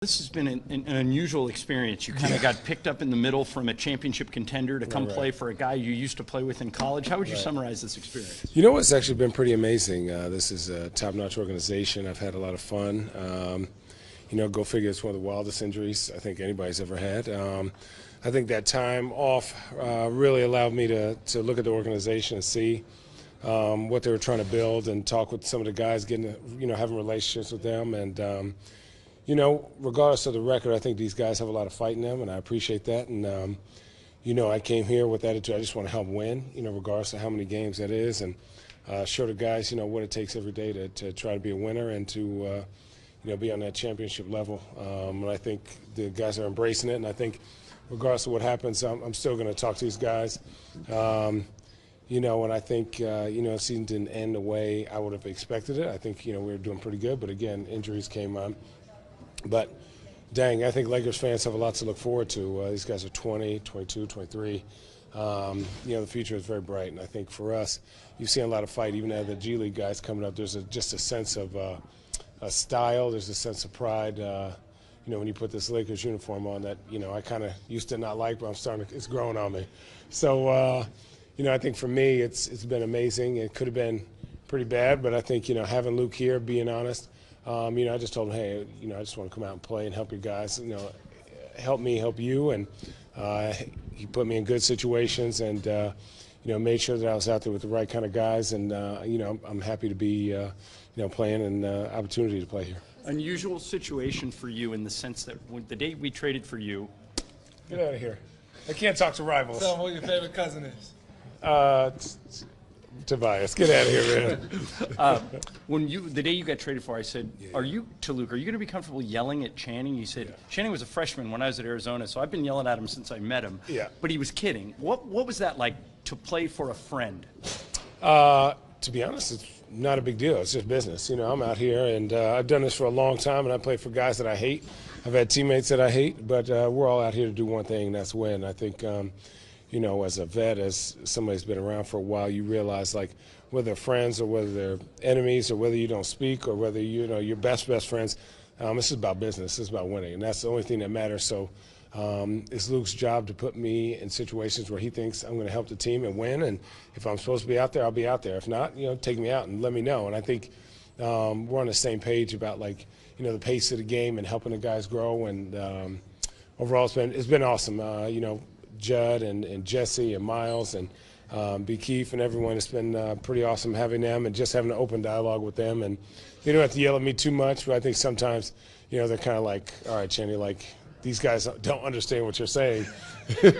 This has been an unusual experience. You kind of got picked up in the middle from a championship contender to come play for a guy you used to play with in college. How would you summarize this experience? You know, it's actually been pretty amazing. This is a top-notch organization. I've had a lot of fun. You know, go figure, it's one of the wildest injuries I think anybody's ever had. I think that time off really allowed me to look at the organization and see what they were trying to build and talk with some of the guys, having relationships with them. And, you know, regardless of the record, I think these guys have a lot of fight in them, and I appreciate that. And, you know, I came here with attitude. I just want to help win, you know, regardless of how many games that is, and show the guys, you know, what it takes every day to try to be a winner and to, you know, be on that championship level. And I think the guys are embracing it, and I think regardless of what happens, I'm still going to talk to these guys. You know, and I think, you know, the season didn't end the way I would have expected it. I think, you know, we were doing pretty good, but again, injuries came on. But, dang, I think Lakers fans have a lot to look forward to. These guys are 20, 22, 23. You know, the future is very bright. And I think for us, you've seen a lot of fight. Even as the G League guys coming up, there's just a sense of a style. There's a sense of pride. You know, when you put this Lakers uniform on that, you know, I kind of used to not like, but it's growing on me. So, you know, I think for me, it's been amazing. It could have been pretty bad, but I think, you know, having Luke here, being honest, you know, I just told him, hey, you know, I just want to come out and play and help you guys, you know, help me, help you. And he put me in good situations and, you know, made sure that I was out there with the right kind of guys. And, you know, I'm happy to be, you know, playing and opportunity to play here. Unusual situation for you in the sense that when the day we traded for you. Get out of here. I can't talk to rivals. Tell them who your favorite cousin is. Tobias, get out of here, man. The day you got traded for, I said, are you going to be comfortable yelling at Channing? You said, Channing was a freshman when I was at Arizona, so I've been yelling at him since I met him. Yeah. But he was kidding. What was that like to play for a friend? To be honest, it's not a big deal. It's just business. You know, I'm out here, and I've done this for a long time, and I play for guys that I hate. I've had teammates that I hate, but we're all out here to do one thing, and that's win. I think, you know, as a vet, as somebody who's been around for a while, you realize, like, whether they're friends or whether they're enemies or whether you don't speak or whether, you know, you're best friends, this is about business. This is about winning, and that's the only thing that matters. So it's Luke's job to put me in situations where he thinks I'm going to help the team and win, and if I'm supposed to be out there, I'll be out there. If not, you know, take me out and let me know. And I think we're on the same page about, like, you know, the pace of the game and helping the guys grow. And overall, it's been awesome. You know, Judd and Jesse and Miles and B. Keefe and everyone. It's been pretty awesome having them and just having an open dialogue with them. And they don't have to yell at me too much, but I think sometimes, you know, they're kind of like, all right, Channy, like, these guys don't understand what you're saying,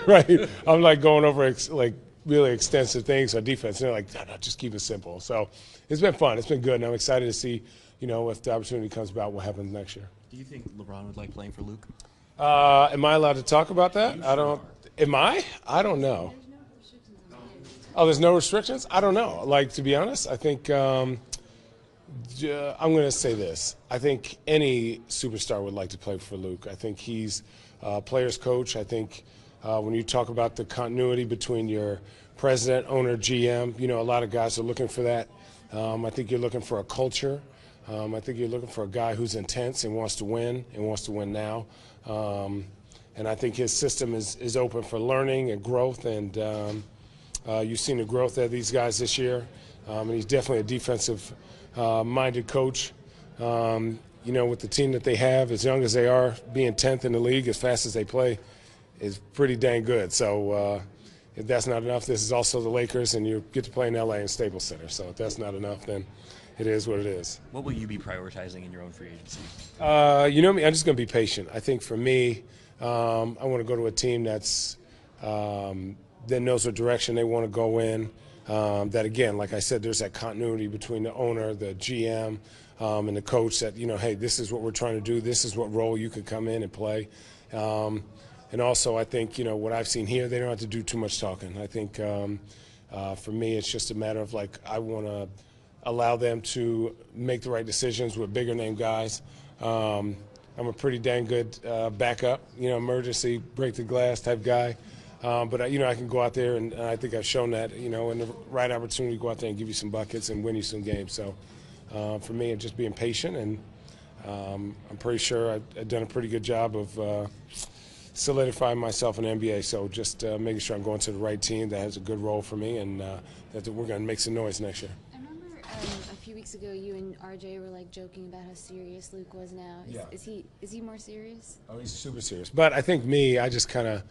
right? I'm like going over like really extensive things on defense, and they're like, no, just keep it simple. So it's been fun. It's been good, and I'm excited to see, you know, if the opportunity comes about, what happens next year. Do you think LeBron would like playing for Luke? Am I allowed to talk about that? I don't. Am I? I don't know. Oh, there's no restrictions? I don't know. Like, to be honest, I think I'm going to say this. I think any superstar would like to play for Luke. I think he's a player's coach. I think when you talk about the continuity between your president, owner, GM, you know, a lot of guys are looking for that. I think you're looking for a culture. I think you're looking for a guy who's intense and wants to win now. And I think his system is open for learning and growth. And you've seen the growth of these guys this year. And he's definitely a defensive-minded coach. You know, with the team that they have, as young as they are, being 10th in the league as fast as they play is pretty dang good. So if that's not enough, this is also the Lakers, and you get to play in L.A. in Staples Center. So if that's not enough, then it is what it is. What will you be prioritizing in your own free agency? You know me, I'm just going to be patient. I think for me, I want to go to a team that's that knows what direction they want to go in. That, again, like I said, there's that continuity between the owner, the GM, and the coach that, you know, hey, this is what we're trying to do. This is what role you could come in and play. And also, I think, you know, what I've seen here, they don't have to do too much talking. I think for me, it's just a matter of, like, I want to allow them to make the right decisions with bigger name guys. I'm a pretty dang good backup, you know, emergency, break the glass type guy. But, you know, I can go out there, and I think I've shown that, you know, in the right opportunity, go out there and give you some buckets and win you some games. So for me, it's just being patient and I'm pretty sure I've done a pretty good job of solidifying myself in the NBA. So just making sure I'm going to the right team that has a good role for me, and that we're going to make some noise next year. I remember a few weeks ago you and RJ were like joking about how serious Luke was now. Is he more serious? Oh, he's super serious. But I think I just kind of,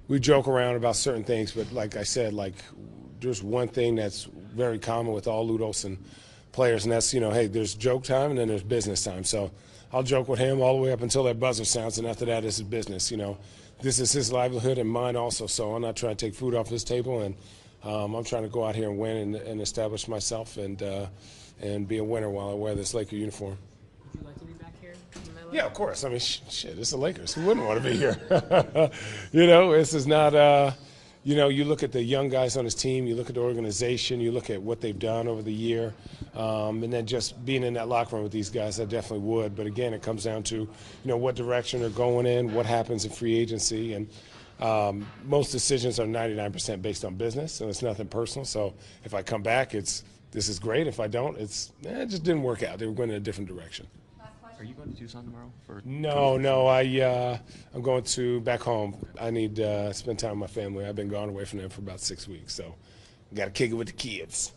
we joke around about certain things, but like I said, like there's one thing that's very common with all Lute Olson players, and that's, hey, there's joke time and then there's business time. So I'll joke with him all the way up until that buzzer sounds, and after that it's business. This is his livelihood and mine also, so I'm not trying to take food off his table, and I'm trying to go out here and win and establish myself and be a winner while I wear this Laker uniform. Would you like to be back here in Melo? Yeah, of course. I mean, shit, it's the Lakers. Who wouldn't want to be here? This is not, you look at the young guys on his team, you look at the organization, you look at what they've done over the year, and then just being in that locker room with these guys, I definitely would. But again, it comes down to, what direction they're going in, what happens in free agency, and most decisions are 99% based on business, and it's nothing personal. So if I come back, this is great. If I don't, it just didn't work out. They were going in a different direction. Are you going to Tucson tomorrow? No. I'm going back home. I need to spend time with my family. I've been gone away from them for about 6 weeks, so got to kick it with the kids.